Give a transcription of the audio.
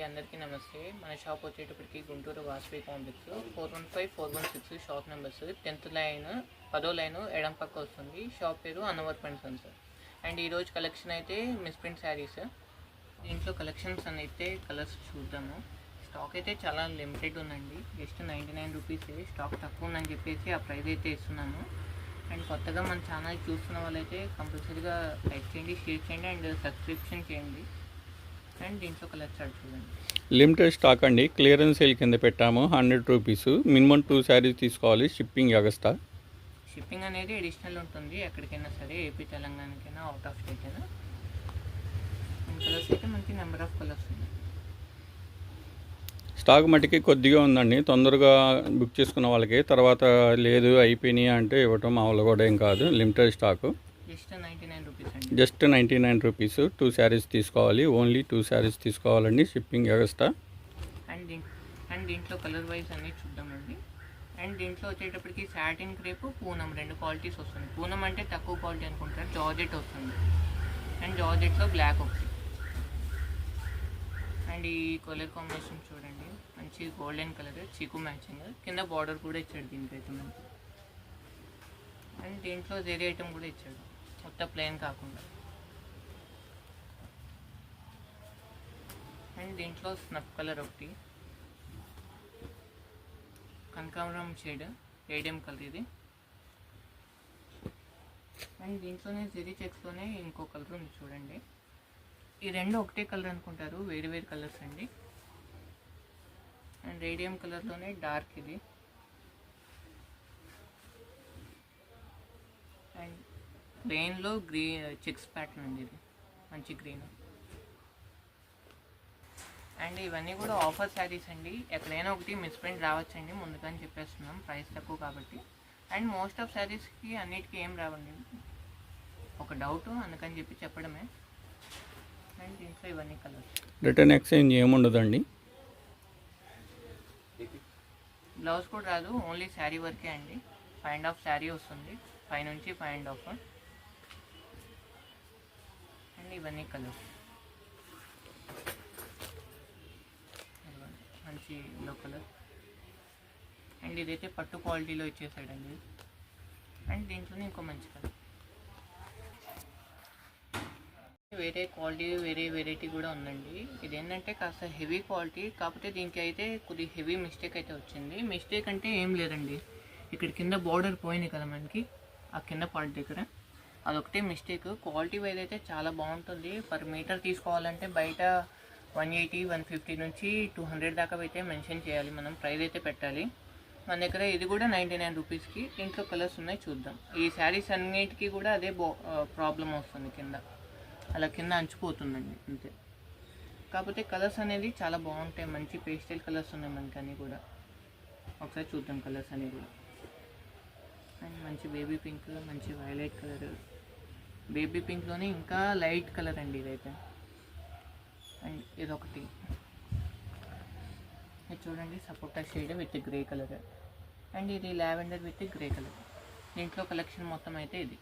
అందరికీ నమస్తే. మన షాప్ వచ్చేటప్పటికి Guntur Vasavi complex 415-416 shop numbers 10th line 10వ లైన్ ఎడం పక్క వస్తుంది. షాప్ పేరు అన్నవరపు అండ్ సన్స్. అండ్ ఈరోజు కలెక్షన్ అయితే మిస్ప్రింట్ శారీస్. దీంట్లో కలెక్షన్స్ అయితే కలర్స్ చూద్దాము. స్టాక్ అయితే చాలా లిమిటెడ్ ఉందండి. జస్ట్ 99 రూపీసే. స్టాక్ తక్కువ ఉందని చెప్పేసి ఆ ప్రైస్ అయితే ఇస్తున్నాను. అండ్ కొత్తగా మన ఛానల్ చూస్తున్న వాళ్ళైతే కంపల్సరీగా లైక్ చేయండి, షేర్ చేయండి అండ్ సబ్స్క్రిప్షన్ చేయండి. అండ్ దీంట్లో కలర్ చార్ట్ చూడండి. లిమిటెడ్ స్టాక్ అండి. క్లియరెన్స్ సేల్ కింద పెట్టాము. 100 రూపీస్. మినిమం 2 శారీస్ తీసుకోవాలి. Shipping extra. షిప్పింగ్ అనేది అడిషనల్ ఉంటుంది ఎక్కడికైనా సరే, ఏపీ తెలంగాణకైనా అవుట్ ఆఫ్ స్టేట్ అయినా. అండ్ కలర్స్ అయితే మనకి నెంబర్ ఆఫ్ కలర్స్ ఉన్నాయి. స్టాక్ మటుకి కొద్దిగా ఉందండి. తొందరగా బుక్ చేసుకున్న వాళ్ళకి, తర్వాత లేదు అయిపోయినాయి అంటే ఇవ్వటం మామూలు కూడా ఏం కాదు. Limited stock. జస్ట్ 99 రూపీస్ అండి. Just 99 rupees. 2 శారీస్ తీసుకోవాలి. ఓన్లీ 2 శారీస్ తీసుకోవాలండి. Shipping extra. అండ్ దీంట్లో కలర్ వైజ్ అన్నీ చూద్దామండి. అండ్ దీంట్లో వచ్చేటప్పటికి సాటిన్ క్రేప్, పూనం 2 క్వాలిటీస్ వస్తుంది. పూనం అంటే తక్కువ క్వాలిటీ అనుకుంటారు. జార్జెట్ వస్తుంది. అండ్ జార్జెట్లో బ్లాక్ ఒకటి. అండ్ ఈ కలర్ కాంబినేషన్ చూడండి, మంచి గోల్డెన్ కలర్, చీకు మ్యాచింగ్. కింద బార్డర్ కూడా ఇచ్చాడు దీనికైతే మనకి. అండ్ దీంట్లో జెరీ ఐటమ్ కూడా ఇచ్చాడు, మొత్తం ప్లెయిన్ కాకుండా. అండ్ దీంట్లో స్నఫ్ కలర్ ఒకటి, కనకాంబరం షేడ్, ఏడియం కలర్ ఇది. అండ్ దీంట్లోనే జెరీ చెక్స్లోనే ఇంకో కలర్ ఉంది చూడండి. ఈ రెండు ఒకటే కలర్ అనుకుంటారు, వేరు వేరు కలర్స్ అండి. అండ్ రేడియం కలర్లోనే డార్క్ ఇది. అండ్ ప్లెయిన్లో చెక్స్ ప్యాటర్న్ అండి ఇది, మంచి గ్రీన్. అండ్ ఇవన్నీ కూడా ఆఫర్ శారీస్ అండి. ఎక్కడైనా ఒకటి మిస్ప్రింట్ రావచ్చండి, ముందుగానే చెప్పేస్తున్నాం, ప్రైస్ తక్కువ కాబట్టి. అండ్ మోస్ట్ ఆఫ్ శారీస్కి అన్నిటికీ ఏం రావండి, ఒక డౌట్ అందుకని చెప్పి చెప్పడమే. అండ్ దీంట్లో ఇవన్నీ కలర్స్. రిటర్న్ ఎక్స్చేంజ్ ఏముండదండి. బ్లౌజ్ కూడా రాదు, ఓన్లీ శారీ వర్కే అండి. 5.5 శారీ వస్తుంది, 5 నుంచి 5.5. అండ్ ఇవన్నీ కలర్స్, మంచి ఎల్లో కలర్. అండ్ ఇదైతే పట్టు క్వాలిటీలో ఇచ్చేసాడండి. అండ్ దీంట్లోనే ఇంకో మంచి కలర్. వేరే క్వాలిటీ, వేరే వెరైటీ కూడా ఉందండి. ఇదేంటంటే కాస్త హెవీ క్వాలిటీ, కాకపోతే దీనికి అయితే కొద్ది హెవీ మిస్టేక్ అయితే వచ్చింది. మిస్టేక్ అంటే ఏం లేదండి, ఇక్కడ కింద బార్డర్ పోయింది కదా మనకి, ఆ కింద పార్ట్ దగ్గర అదొకటే మిస్టేక్. క్వాలిటీ వైజ్ అయితే చాలా బాగుంటుంది. పర్ మీటర్ తీసుకోవాలంటే బయట 180, 150 నుంచి 200 దాకా అయితే మెన్షన్ చేయాలి, మనం ప్రైస్ అయితే పెట్టాలి. మన దగ్గర ఇది కూడా 99 రూపీస్కి. దీంట్లో కలర్స్ ఉన్నాయి, చూద్దాం. ఈ శారీస్ అన్నిటికీ కూడా అదే ప్రాబ్లం వస్తుంది, కింద అలా కింద అంచుపోతుందండి అంతే. కాకపోతే కలర్స్ అనేది చాలా బాగుంటాయి, మంచి పేస్టల్ కలర్స్ ఉన్నాయి మనకి అన్నీ కూడా. ఒకసారి చూద్దాం కలర్స్ అనేవి కూడా. అండ్ మంచి బేబీ పింక్, మంచి వైలెట్ కలర్, బేబీ పింక్లోనే ఇంకా లైట్ కలర్ అండి ఇదైతే. అండ్ ఇదొకటి, ఇది చూడండి, సపోటా shade with grey color. And ఇది లావెండర్ విత్ గ్రే కలర్. దీంట్లో కలెక్షన్ మొత్తం అయితే ఇది.